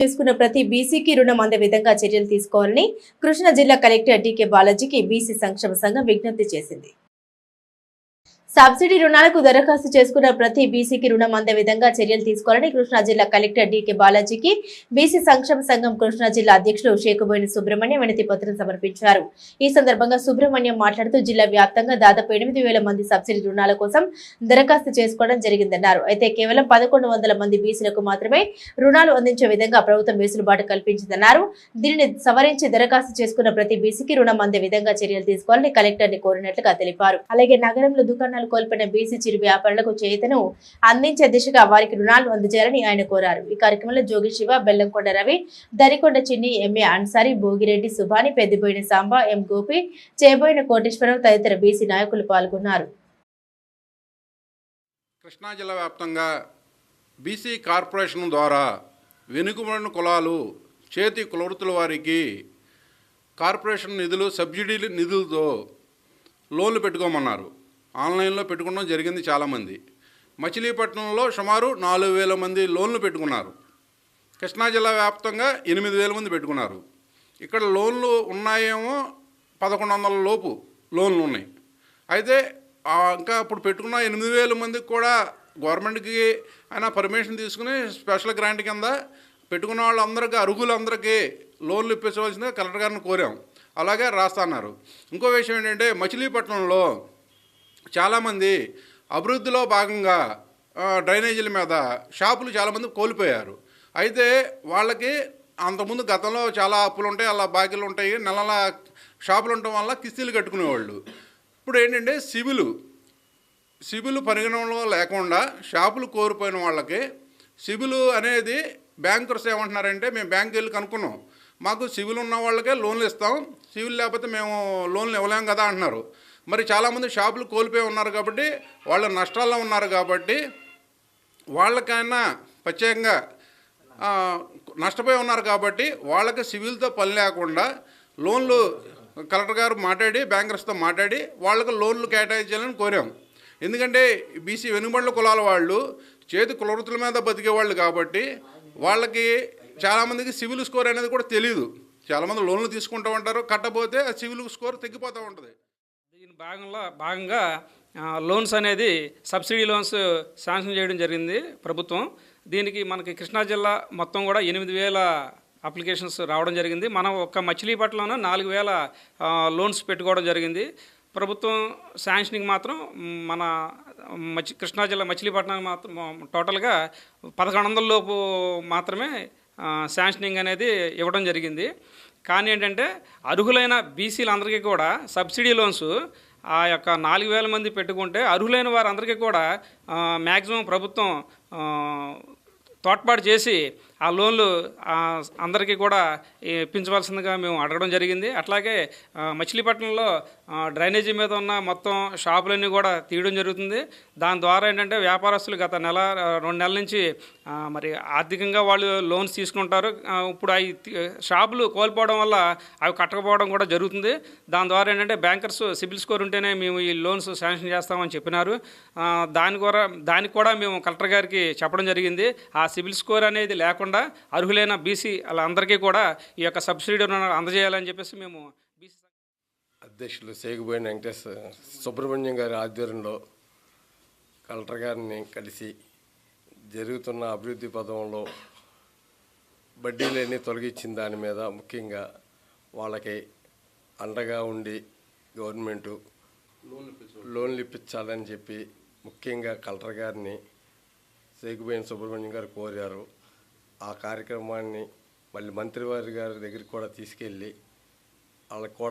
చేసుకున్న ప్రతి బీసీకి రుణం అందే విధంగా చర్యలు తీసుకోవాలని కృష్ణా జిల్లా కలెక్టర్ డీకే బాలాజీకి బీసీ సంక్షేమ సంఘం విజ్ఞప్తి చేసింది. సబ్సిడీ రుణాలకు దరఖాస్తు చేసుకున్న ప్రతి బీసీకి రుణం అందే విధంగా చర్యలు తీసుకోవాలని కృష్ణా జిల్లా కలెక్టర్ డీకే బాలాజీకి బీసీ సంక్షేమ సంఘం కృష్ణా జిల్లా అధ్యక్షుడు షేకుబోయిన సుబ్రహ్మణ్యం వినతి పత్రం సమర్పించారు. ఈ సందర్భంగా సుబ్రహ్మణ్యం మాట్లాడుతూ జిల్లా వ్యాప్తంగా దాదాపు 8,000 మంది సబ్సిడీ రుణాల కోసం దరఖాస్తు చేసుకోవడం జరిగిందన్నారు. అయితే కేవలం 1,100 మంది బీసీలకు మాత్రమే రుణాలు అందించే విధంగా ప్రభుత్వం వెసులుబాటు కల్పించిందన్నారు. దీనిని సవరించి దరఖాస్తు చేసుకున్న ప్రతి బీసీకి రుణం అందే విధంగా చర్యలు తీసుకోవాలని కలెక్టర్ ని కోరినట్లుగా తెలిపారు. అలాగే నగరంలో దుకాణాలు కోల్పోయిన బీసీ చిరు వ్యాపారులకు చేతను అందించే దిశగా వారికి రుణాలు అందజేయాలని ఆయన కోరారు. ఈ కార్యక్రమంలో జోగి శివ, బెల్లంకొండ రవి, దరికొండ చిన్ని, ఎంఏ అన్సారీ, భోగిరెడ్డి, సుభాని, పెద్దిబోయిన సాంబ, ఎం గోపి, చేబోయిన కోటేశ్వరరావు తదితర బీసీ నాయకులు పాల్గొన్నారు. కృష్ణా జిల్లా వ్యాప్తంగా బీసీ కార్పొరేషన్ ద్వారా వెనుకబడిన కులాలు చేతి కులవృత్తుల వారికి కార్పొరేషన్ నిధులు, సబ్సిడీ నిధులతో లోన్లు పెట్టుకోమన్నారు. ఆన్లైన్లో పెట్టుకోవడం జరిగింది. చాలామంది మచిలీపట్నంలో సుమారు 4,000 మంది లోన్లు పెట్టుకున్నారు. కృష్ణా జిల్లా వ్యాప్తంగా 8,000 మంది పెట్టుకున్నారు. ఇక్కడ లోన్లు ఉన్నాయేమో 1,100 లోపు లోన్లు ఉన్నాయి. అయితే ఇంకా ఇప్పుడు పెట్టుకున్న 8,000 మందికి కూడా గవర్నమెంట్కి అయినా పర్మిషన్ తీసుకుని స్పెషల్ గ్రాంట్ కింద పెట్టుకున్న వాళ్ళందరికీ, అర్హులందరికీ లోన్లు ఇప్పించవలసిందిగా కలెక్టర్ గారిని కోరాం. అలాగే రాస్తున్నారు. ఇంకో విషయం ఏంటంటే మచిలీపట్నంలో చాలామంది అభివృద్ధిలో భాగంగా డ్రైనేజీల మీద షాపులు చాలామంది కోల్పోయారు. అయితే వాళ్ళకి అంతకుముందు గతంలో చాలా అప్పులు ఉంటాయి, అలా బాకీలు ఉంటాయి, నెలల షాపులు ఉండటం వల్ల కిస్తీలు కట్టుకునేవాళ్ళు. ఇప్పుడు ఏంటంటే సిబిల్ పరిగణనలో లేకుండా షాపులు కోల్పోయిన వాళ్ళకి సిబిల్ అనేది బ్యాంకర్స్ ఏమంటున్నారంటే, మేము బ్యాంకు వెళ్ళి కనుక్కున్నాం, మాకు సిబిల్ ఉన్న వాళ్ళకే లోన్లు ఇస్తాం, సిబిల్ లేకపోతే మేము లోన్లు ఇవ్వలేం కదా అంటున్నారు. మరి చాలామంది షాపులు కోల్పోయి ఉన్నారు కాబట్టి, వాళ్ళ నష్టాల్లో ఉన్నారు కాబట్టి, వాళ్ళకైనా ప్రత్యేకంగా నష్టపోయి ఉన్నారు కాబట్టి వాళ్ళకి సివిల్తో పని లేకుండా లోన్లు కలెక్టర్ గారు మాట్లాడి బ్యాంకర్స్తో మాట్లాడి వాళ్ళకు లోన్లు కేటాయించాలని కోరాం. ఎందుకంటే బీసీ వెనుకబడిన కులాల వాళ్ళు చేతి కులవృత్తుల మీద బతికే వాళ్ళు కాబట్టి వాళ్ళకి చాలామందికి సివిల్ స్కోర్ అనేది కూడా తెలియదు. చాలామంది లోన్లు తీసుకుంటూ ఉంటారు, కట్టబోతే ఆ సివిల్ స్కోర్ తగ్గిపోతూ ఉంటుంది. దీని భాగంగా లోన్స్ అనేది సబ్సిడీ లోన్స్ శాంక్షన్ చేయడం జరిగింది ప్రభుత్వం. దీనికి మనకి కృష్ణా జిల్లా మొత్తం కూడా 8,000 అప్లికేషన్స్ రావడం జరిగింది. మనం ఒక్క మచిలీపట్నంలో 4,000 లోన్స్ పెట్టుకోవడం జరిగింది. ప్రభుత్వం శాంక్షనింగ్ మాత్రం మన కృష్ణా జిల్లా మచిలీపట్నానికి మాత్రం టోటల్గా 1,100 లోపు మాత్రమే శాంక్షనింగ్ అనేది ఇవ్వడం జరిగింది. కానీ ఏంటంటే అర్హులైన బీసీలందరికీ కూడా సబ్సిడీ లోన్స్ ఆ యొక్క 4,000 మంది పెట్టుకుంటే అర్హులైన వారందరికీ కూడా మ్యాక్సిమం ప్రభుత్వం తోడ్పాటు చేసి ఆ లోన్లు అందరికీ కూడా ఇప్పించవలసిందిగా మేము అడగడం జరిగింది. అట్లాగే మచిలీపట్నంలో డ్రైనేజీ మీద ఉన్న మొత్తం షాపులన్నీ కూడా తీయడం జరుగుతుంది. దాని ద్వారా ఏంటంటే వ్యాపారస్తులు గత 2 నెలల నుంచి మరి ఆర్థికంగా వాళ్ళు లోన్స్ తీసుకుంటారు. ఇప్పుడు అవి షాపులు కోల్పోవడం వల్ల అవి కట్టకపోవడం కూడా జరుగుతుంది. దాని ద్వారా ఏంటంటే బ్యాంకర్స్ సిబిల్ స్కోర్ ఉంటేనే మేము ఈ లోన్స్ శాంక్షన్ చేస్తామని చెప్పినారు. దానికి కూడా మేము కలెక్టర్ గారికి చెప్పడం జరిగింది. ఆ సిబిల్ స్కోర్ అనేది లేకుండా అర్హులైన బీసీ వాళ్ళందరికీ కూడా ఈ యొక్క సబ్సిడీ అందజేయాలని చెప్పేసి మేము బీసీ అధ్యక్షులు షేకుబోయిన వెంకటేశ్వర సుబ్రహ్మణ్యం గారి ఆధ్వర్యంలో కలెక్టర్ గారిని కలిసి జరుగుతున్న అభివృద్ధి పథంలో వడ్డీలన్నీ తొలగించిన దాని మీద ముఖ్యంగా వాళ్ళకి అండగా ఉండి గవర్నమెంటు లోన్లు ఇప్పించాలని చెప్పి ముఖ్యంగా కలెక్టర్ గారిని షేకుబోయిన సుబ్రహ్మణ్యం గారు కోరారు. ఆ కార్యక్రమాన్ని మళ్ళీ మంత్రివారి గారి దగ్గరికి కూడా తీసుకెళ్ళి వాళ్ళకు కూడా